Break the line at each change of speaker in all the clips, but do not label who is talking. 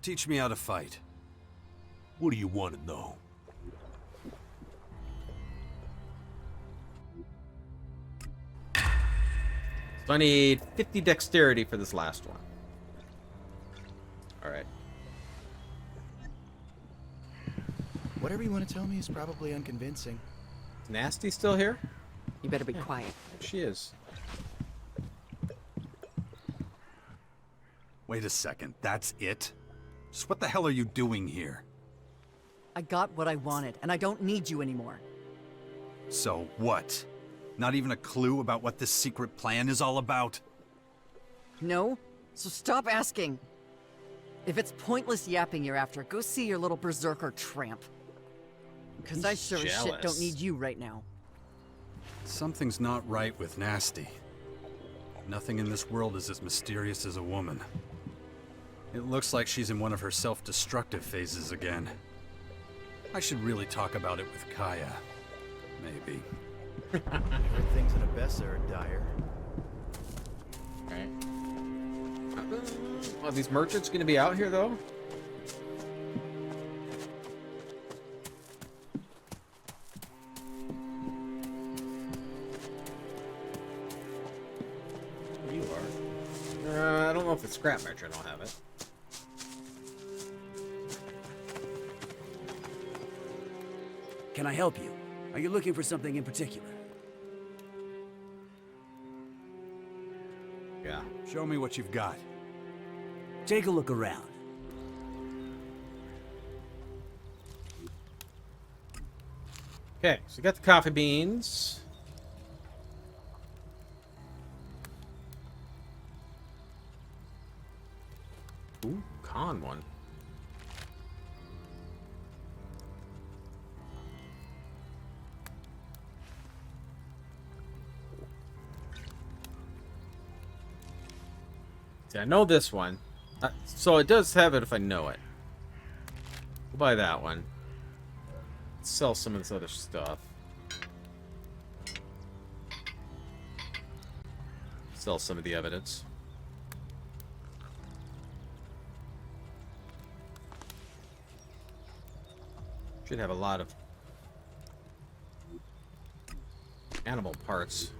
Teach me how to fight.
What do you want to know?
So I need 50 dexterity for this last one. Alright.
Whatever you want to tell me is probably unconvincing.
Is Nasty still here?
You better be quiet.
She is.
Wait a second, that's it? Just what the hell are you doing here?
I got what I wanted, and I don't need you anymore.
So what? Not even a clue about what this secret plan is all about?
No? So stop asking. If it's pointless yapping you're after, go see your little berserker tramp. Because I sure as shit don't need you right now.
Something's not right with Nasty. Nothing in this world is as mysterious as a woman. It looks like she's in one of her self-destructive phases again. I should really talk about it with Kaya. Maybe.
I heard things in Abessa are dire.
Okay. Are these merchants gonna be out here though? You are. I don't know if it's scrap merchant. I'll have it.
Can I help you? Are you looking for something in particular?
Yeah.
Show me what you've got.
Take a look around.
Okay, so we got the coffee beans. Ooh, con one. See, I know this one. So it does have it if I know it. We'll buy that one. Sell some of this other stuff. Sell some of the evidence. Should have a lot of animal parts.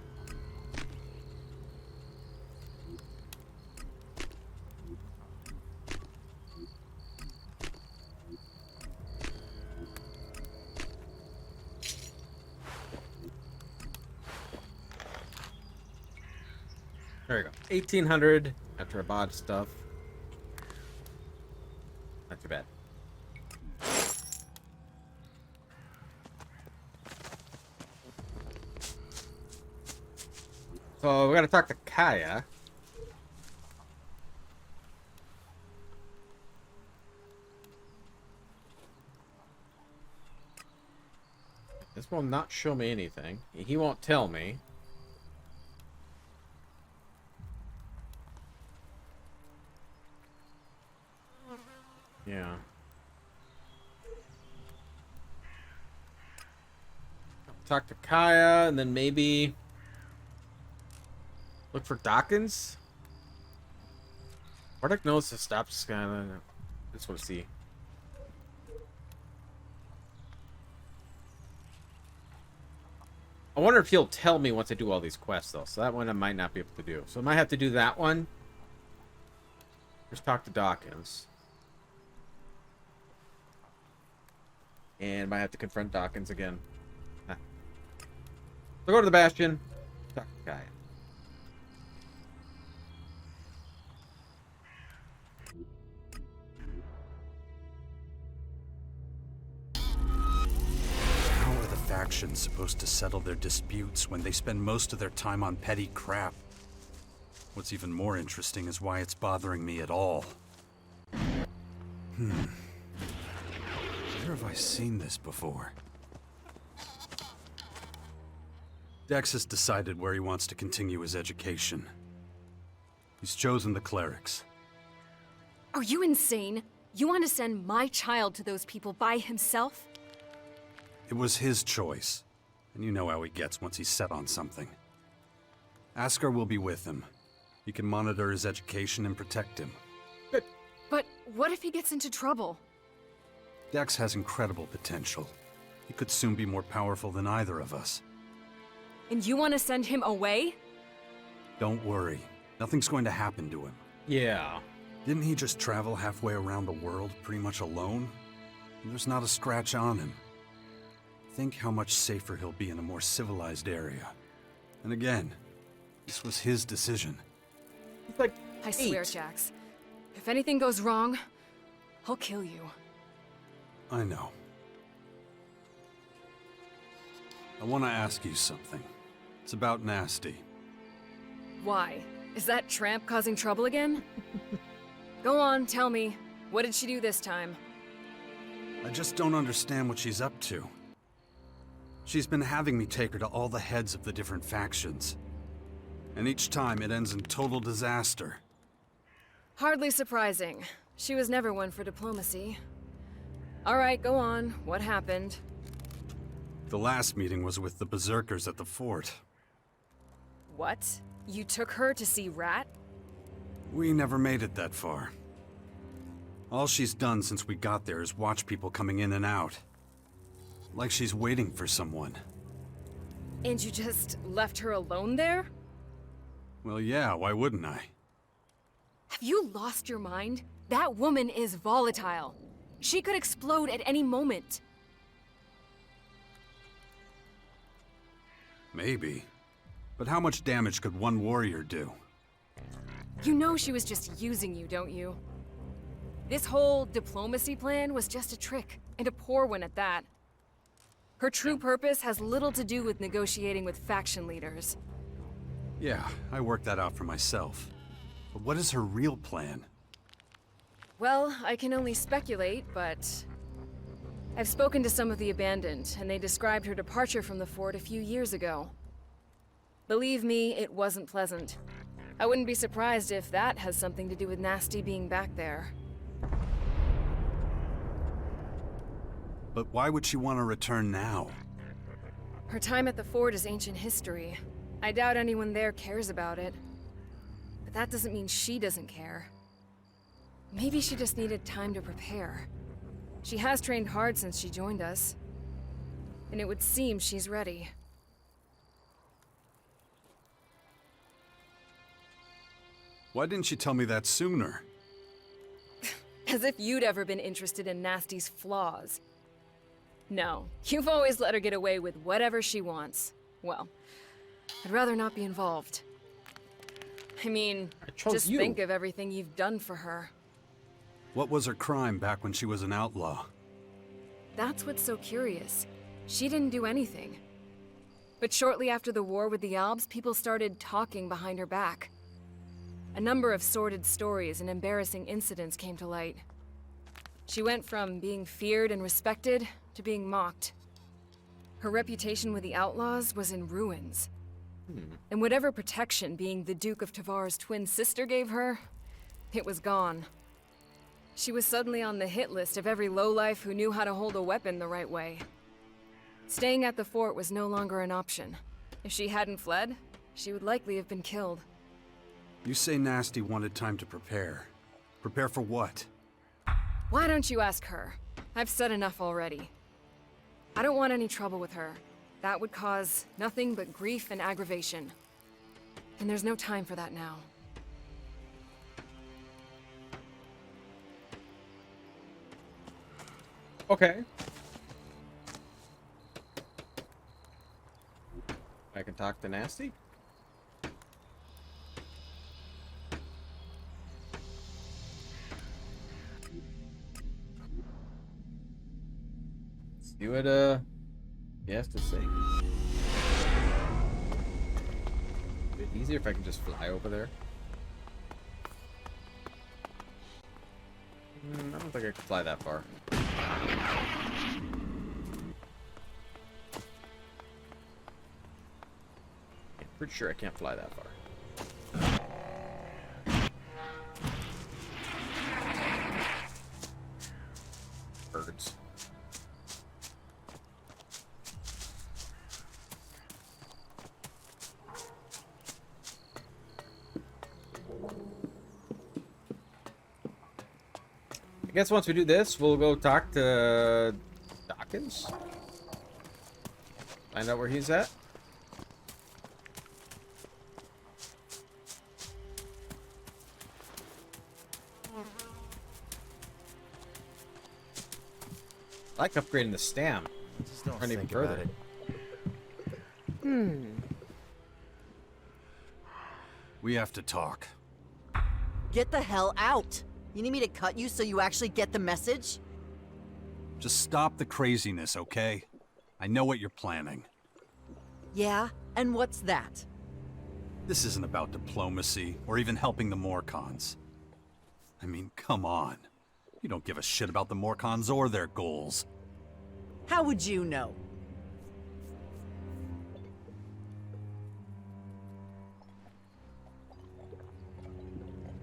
There you go. 1,800 after I bought stuff. Not too bad. So we gotta talk to Kaya. This will not show me anything. He won't tell me. Yeah. Talk to Kaya, and then maybe look for Dawkins. Bardock knows to stop Skyands. I just want to see. I wonder if he'll tell me once I do all these quests, though. So that one I might not be able to do. So I might have to do that one. Just talk to Dawkins. And might have to confront Dawkins again. So go to the Bastion. Talk to Kaya.
How are the factions supposed to settle their disputes when they spend most of their time on petty crap? What's even more interesting is why it's bothering me at all. Where have I seen this before? Dex has decided where he wants to continue his education. He's chosen the clerics.
Are you insane? You want to send my child to those people by himself?
It was his choice, and you know how he gets once he's set on something. Askar will be with him. He can monitor his education and protect him.
But What if he gets into trouble?
Dex has incredible potential. He could soon be more powerful than either of us.
And you want to send him away?
Don't worry. Nothing's going to happen to him.
Yeah.
Didn't he just travel halfway around the world pretty much alone? There's not a scratch on him. Think how much safer he'll be in a more civilized area. And again, this was his decision.
He's like
I swear,
8.
Jax. If anything goes wrong, I'll kill you.
I know. I want to ask you something. It's about Nasty.
Why? Is that tramp causing trouble again? Go on, tell me. What did she do this time?
I just don't understand what she's up to. She's been having me take her to all the heads of the different factions. And each time it ends in total disaster.
Hardly surprising. She was never one for diplomacy. All right, go on. What happened?
The last meeting was with the Berserkers at the fort.
What? You took her to see Rat?
We never made it that far. All she's done since we got there is watch people coming in and out. Like she's waiting for someone.
And you just left her alone there?
Well, yeah, why wouldn't I?
Have you lost your mind? That woman is volatile. She could explode at any moment.
Maybe. But how much damage could one warrior do?
You know she was just using you, don't you? This whole diplomacy plan was just a trick, and a poor one at that. Her true purpose has little to do with negotiating with faction leaders.
Yeah, I worked that out for myself. But what is her real plan?
Well, I can only speculate, but I've spoken to some of the Abandoned, and they described her departure from the fort a few years ago. Believe me, it wasn't pleasant. I wouldn't be surprised if that has something to do with Nasty being back there.
But why would she want to return now?
Her time at the fort is ancient history. I doubt anyone there cares about it. But that doesn't mean she doesn't care. Maybe she just needed time to prepare. She has trained hard since she joined us. And it would seem she's ready.
Why didn't she tell me that sooner?
As if you'd ever been interested in Nasty's flaws. No, you've always let her get away with whatever she wants. Well, I'd rather not be involved. I mean, just think of everything you've done for her.
What was her crime back when she was an outlaw?
That's what's so curious. She didn't do anything. But shortly after the war with the Albs, people started talking behind her back. A number of sordid stories and embarrassing incidents came to light. She went from being feared and respected to being mocked. Her reputation with the outlaws was in ruins. And whatever protection being the Duke of Tavar's twin sister gave her, it was gone. She was suddenly on the hit list of every lowlife who knew how to hold a weapon the right way. Staying at the fort was no longer an option. If she hadn't fled, she would likely have been killed.
You say Nasty wanted time to prepare. Prepare for what?
Why don't you ask her? I've said enough already. I don't want any trouble with her. That would cause nothing but grief and aggravation. And there's no time for that now.
Okay. I can talk to Nasty? See what he has to say. A bit easier if I can just fly over there. I don't think I can fly that far. I'm pretty sure I can't fly that far. Birds. I guess once we do this, we'll go talk to Dawkins. Find out where he's at. I like upgrading the stam.
Just don't
Running
think
further.
about it.
We have to talk.
Get the hell out! You need me to cut you so you actually get the message?
Just stop the craziness, okay? I know what you're planning.
Yeah? And what's that?
This isn't about diplomacy or even helping the Morcons. I mean, come on. You don't give a shit about the Morcons or their goals.
How would you know?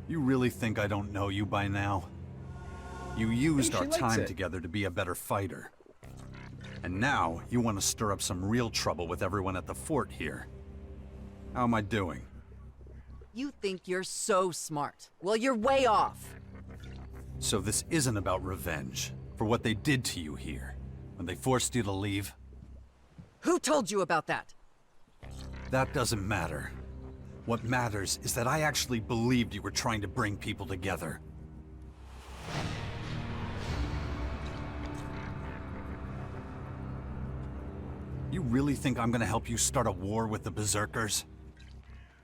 You really think I don't know you by now? You used our
she likes
time
it.
together to be a better fighter. And now you want to stir up some real trouble with everyone at the fort here. How am I doing?
You think you're so smart. Well, you're way off.
So this isn't about revenge for what they did to you here, when they forced you to leave?
Who told you about that?
That doesn't matter. What matters is that I actually believed you were trying to bring people together. You really think I'm gonna help you start a war with the Berserkers?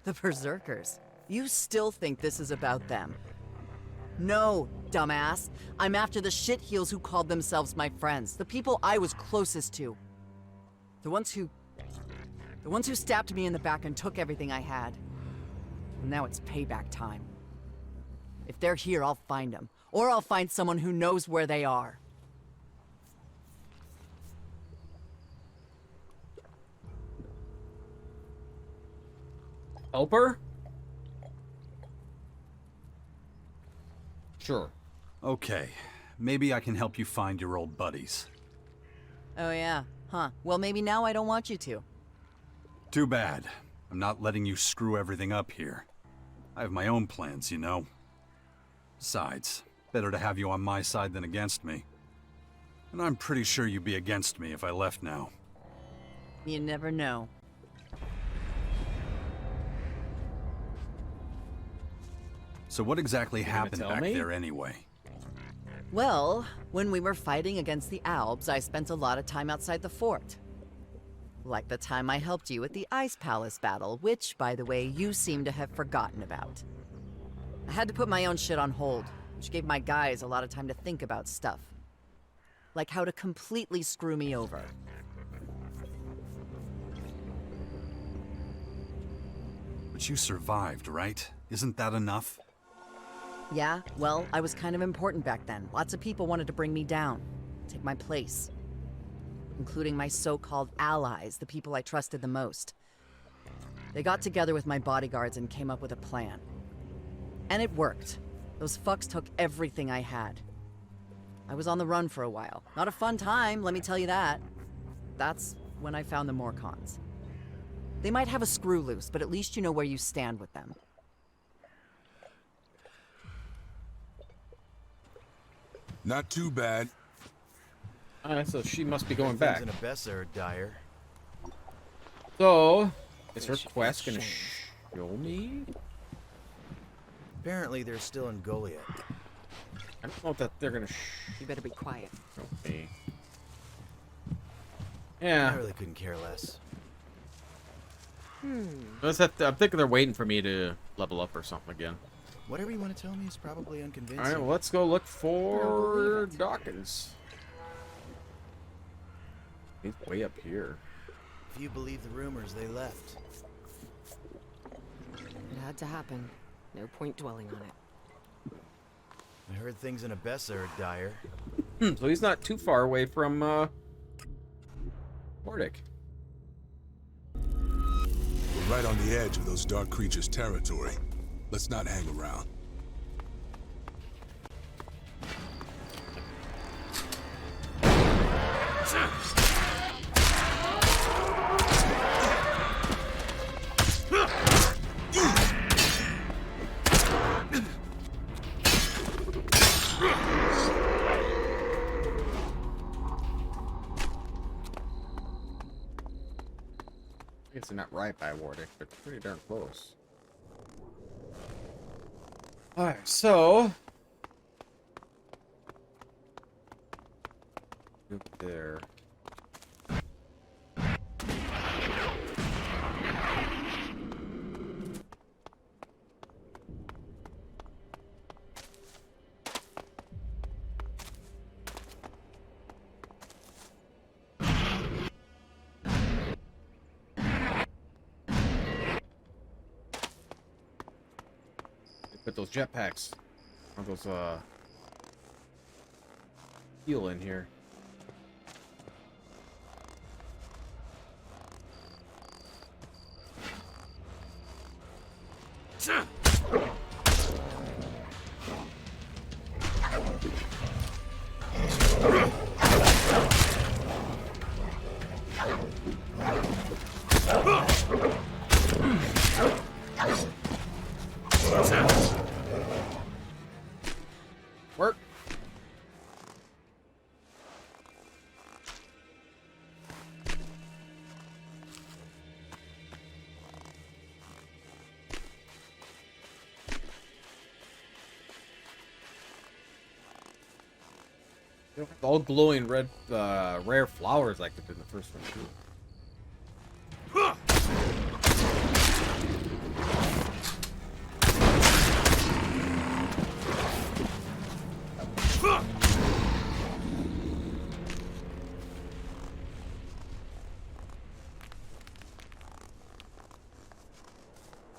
The Berserkers. You still think this is about them? No, dumbass. I'm after the shitheels who called themselves my friends. The people I was closest to. The ones who stabbed me in the back and took everything I had. And now it's payback time. If they're here, I'll find them. Or I'll find someone who knows where they are.
Help her? Sure.
Okay, maybe I can help you find your old buddies.
Oh yeah, huh. Well, maybe now I don't want you to.
Too bad. I'm not letting you screw everything up here. I have my own plans, you know. Besides, better to have you on my side than against me. And I'm pretty sure you'd be against me if I left now.
You never know.
So what exactly happened
tell
back
me?
there anyway?
Well, when we were fighting against the Albs, I spent a lot of time outside the fort. Like the time I helped you with the Ice Palace battle, which, by the way, you seem to have forgotten about. I had to put my own shit on hold, which gave my guys a lot of time to think about stuff. Like how to completely screw me over.
But you survived, right? Isn't that enough?
Yeah, well, I was kind of important back then. Lots of people wanted to bring me down, take my place. Including my so-called allies, the people I trusted the most. They got together with my bodyguards and came up with a plan. And it worked. Those fucks took everything I had. I was on the run for a while. Not a fun time, let me tell you that. That's when I found the Morcons. They might have a screw loose, but at least you know where you stand with them.
Not too bad.
Alright, so she must be going
Things
back.
in Abessa are dire.
So, is her quest gonna show me?
Apparently, they're still in Goliath.
I don't know that they're gonna
You better be quiet.
show me.
I
Yeah,
really couldn't care less.
I'm thinking they're waiting for me to level up or something again.
Whatever you want to tell me is probably unconvincing.
Alright, well, let's go look for Dawkins. He's way up here.
If you believe the rumors, they left.
It had to happen. No point dwelling on it.
I heard things in Abessa are dire.
So he's not too far away from, Nordic.
We're right on the edge of those dark creatures' territory. Let's not hang around.
Obviously not right by Wardic, but pretty darn close. Alright, so... Up there. Put those jetpacks or those fuel in here. Work. All glowing red, rare flowers like they did in the first one too.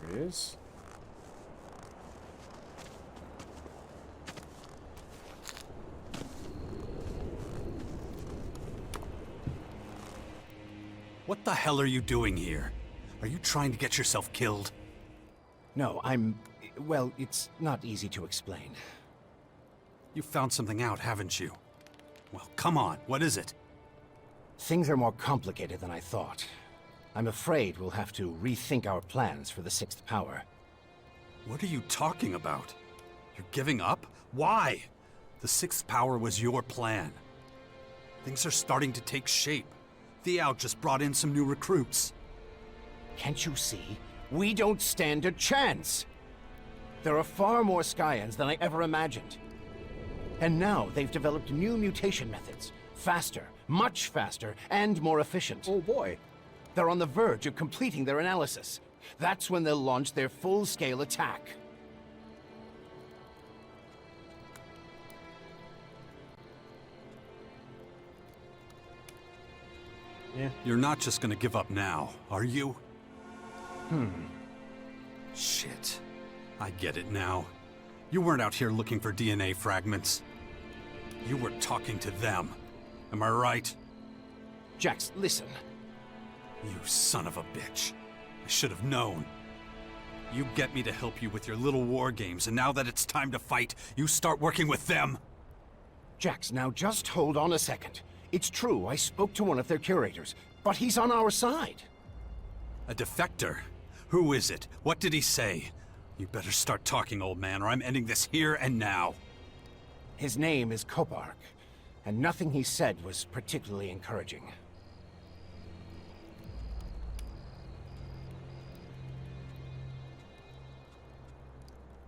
There it is.
What the hell are you doing here? Are you trying to get yourself killed?
No, well, it's not easy to explain.
You found something out, haven't you? Well, come on, what is it?
Things are more complicated than I thought. I'm afraid we'll have to rethink our plans for the sixth power.
What are you talking about? You're giving up? Why? The sixth power was your plan. Things are starting to take shape. The Owl just brought in some new recruits.
Can't you see? We don't stand a chance! There are far more Skyands than I ever imagined. And now they've developed new mutation methods. Faster, much faster, and more efficient.
Oh boy.
They're on the verge of completing their analysis. That's when they'll launch their full-scale attack.
Yeah.
You're not just gonna give up now, are you? Shit. I get it now. You weren't out here looking for DNA fragments. You were talking to them. Am I right?
Jax, listen.
You son of a bitch. I should have known. You get me to help you with your little war games, and now that it's time to fight, you start working with them.
Jax, now just hold on a second. It's true, I spoke to one of their curators, but he's on our side.
A defector? Who is it? What did he say? You better start talking, old man, or I'm ending this here and now.
His name is Kopark, and nothing he said was particularly encouraging.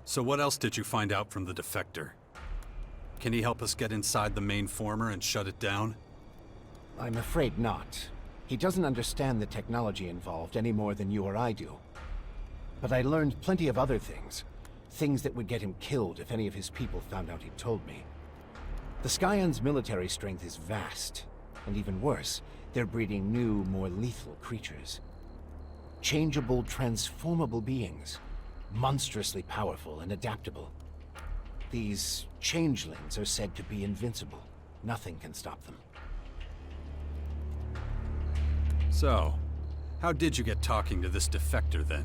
So what else did you find out from the defector? Can he help us get inside the main former and shut it down?
I'm afraid not. He doesn't understand the technology involved any more than you or I do. But I learned plenty of other things. Things that would get him killed if any of his people found out he'd told me. The Skyands' military strength is vast. And even worse, they're breeding new, more lethal creatures. Changeable, transformable beings. Monstrously powerful and adaptable. These changelings are said to be invincible. Nothing can stop them.
So, how did you get talking to this defector then?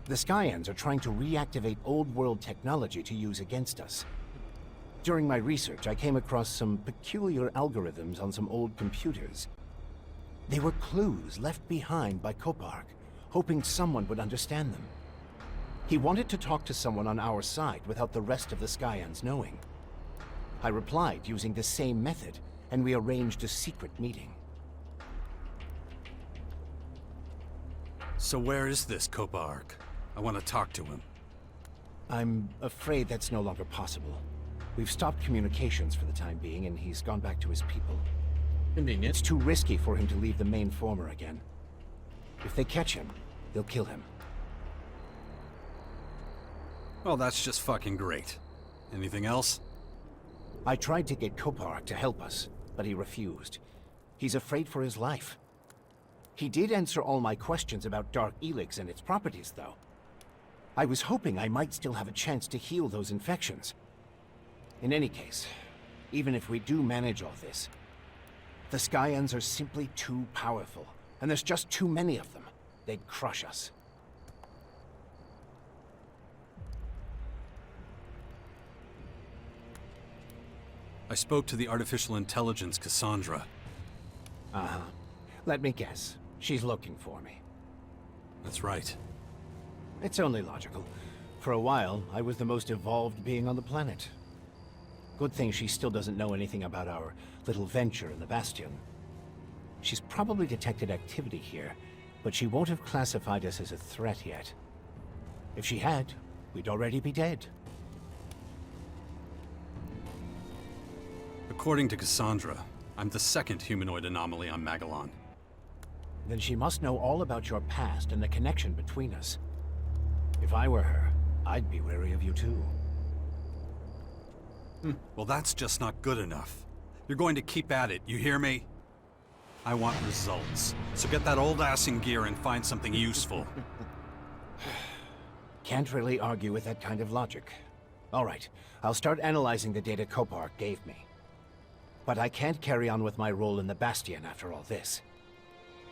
The Skyands are trying to reactivate old world technology to use against us. During my research, I came across some peculiar algorithms on some old computers. They were clues left behind by Kopark, hoping someone would understand them. He wanted to talk to someone on our side without the rest of the Skyands knowing. I replied using the same method, and we arranged a secret meeting.
So where is this Kopark? I want to talk to him.
I'm afraid that's no longer possible. We've stopped communications for the time being, and he's gone back to his people.
Convenient.
It's too risky for him to leave the main former again. If they catch him, they'll kill him.
Well, that's just fucking great. Anything else?
I tried to get Kopark to help us, but he refused. He's afraid for his life. He did answer all my questions about Dark ELEX and its properties, though. I was hoping I might still have a chance to heal those infections. In any case, even if we do manage all this, the Skyands are simply too powerful, and there's just too many of them. They'd crush us.
I spoke to the artificial intelligence Cassandra.
Uh-huh. Let me guess. She's looking for me.
That's right.
It's only logical. For a while, I was the most evolved being on the planet. Good thing she still doesn't know anything about our little venture in the Bastion. She's probably detected activity here, but she won't have classified us as a threat yet. If she had, we'd already be dead.
According to Cassandra, I'm the second humanoid anomaly on Magalan.
Then she must know all about your past and the connection between us. If I were her, I'd be wary of you too.
Well, that's just not good enough. You're going to keep at it, you hear me? I want results. So get that old ass in gear and find something useful.
Can't really argue with that kind of logic. All right, I'll start analyzing the data Kopark gave me. But I can't carry on with my role in the Bastion after all this.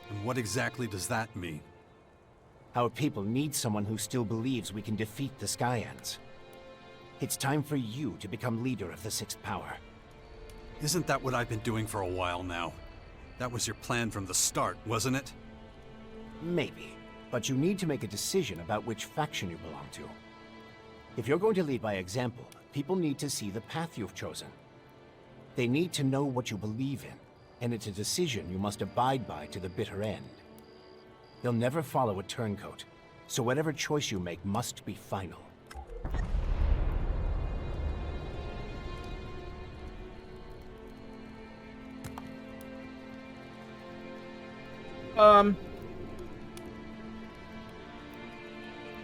And what exactly does that mean?
Our people need someone who still believes we can defeat the Skyands. It's time for you to become leader of the Sixth Power.
Isn't that what I've been doing for a while now? That was your plan from the start, wasn't it?
Maybe, but you need to make a decision about which faction you belong to. If you're going to lead by example, people need to see the path you've chosen. They need to know what you believe in, and it's a decision you must abide by to the bitter end. They'll never follow a turncoat, so whatever choice you make must be final.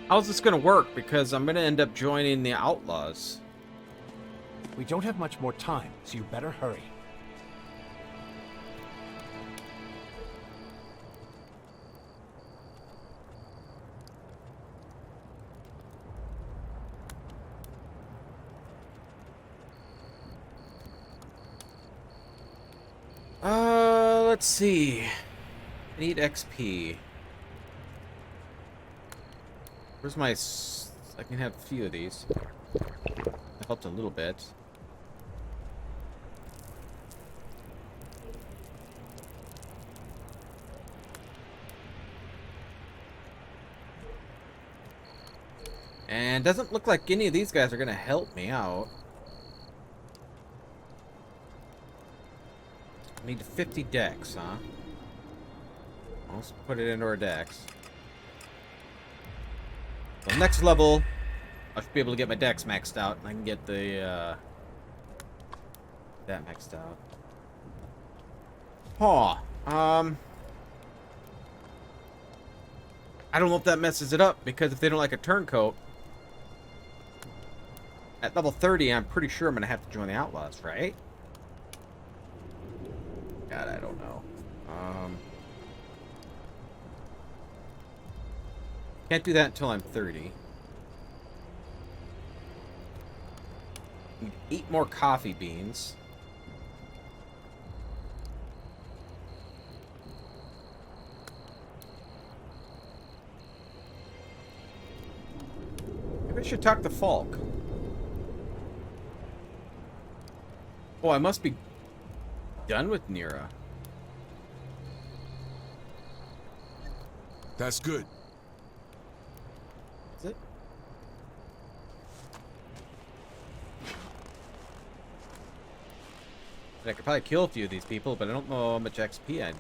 How's this gonna work? Because I'm gonna end up joining the Outlaws.
We don't have much more time, so you better hurry.
Let's see. I need XP. Where's my... I can have a few of these. That helped a little bit. And doesn't look like any of these guys are gonna help me out. I need 50 decks, huh? Let's put it into our decks. So next level, I should be able to get my decks maxed out, and I can get the that maxed out. I don't know if that messes it up, because if they don't like a turncoat, at level 30, I'm pretty sure I'm gonna have to join the Outlaws, right? God, I don't know. Can't do that until I'm 30. Need 8 more coffee beans. Maybe I should talk to Falk. Oh, I must be done with Nira.
That's good.
Is it? I could probably kill a few of these people, but I don't know how much XP I'd...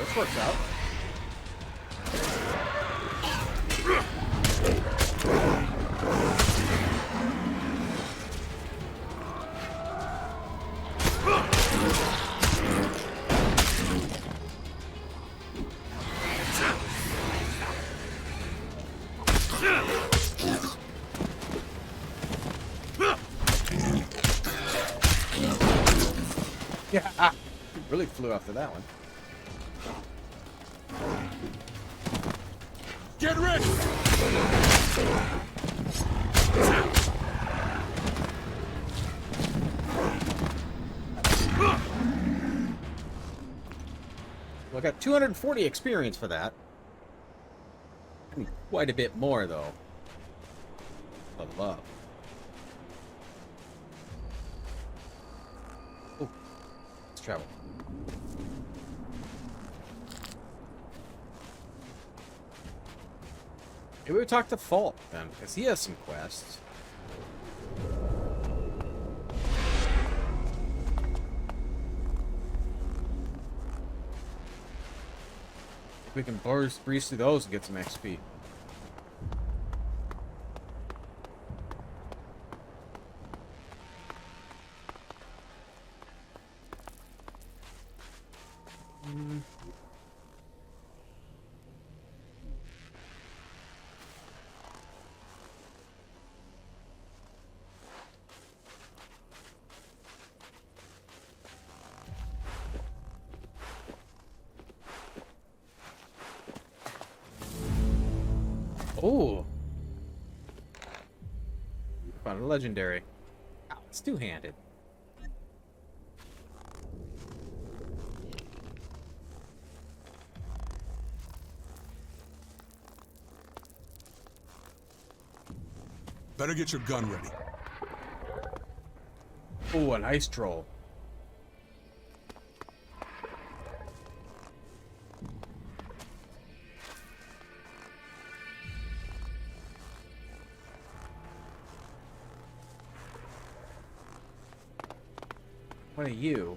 This works out. Yeah, really flew after that one.
Get ready!
Well, I got 240 experience for that. I need quite a bit more, though. Level up. Oh, let's travel. Maybe we talk to Falk then, because he has some quests. We can breeze through those and get some XP. Oh! Found a legendary. Ow, it's two-handed.
Better get your gun ready.
Oh, an ice troll. What are you?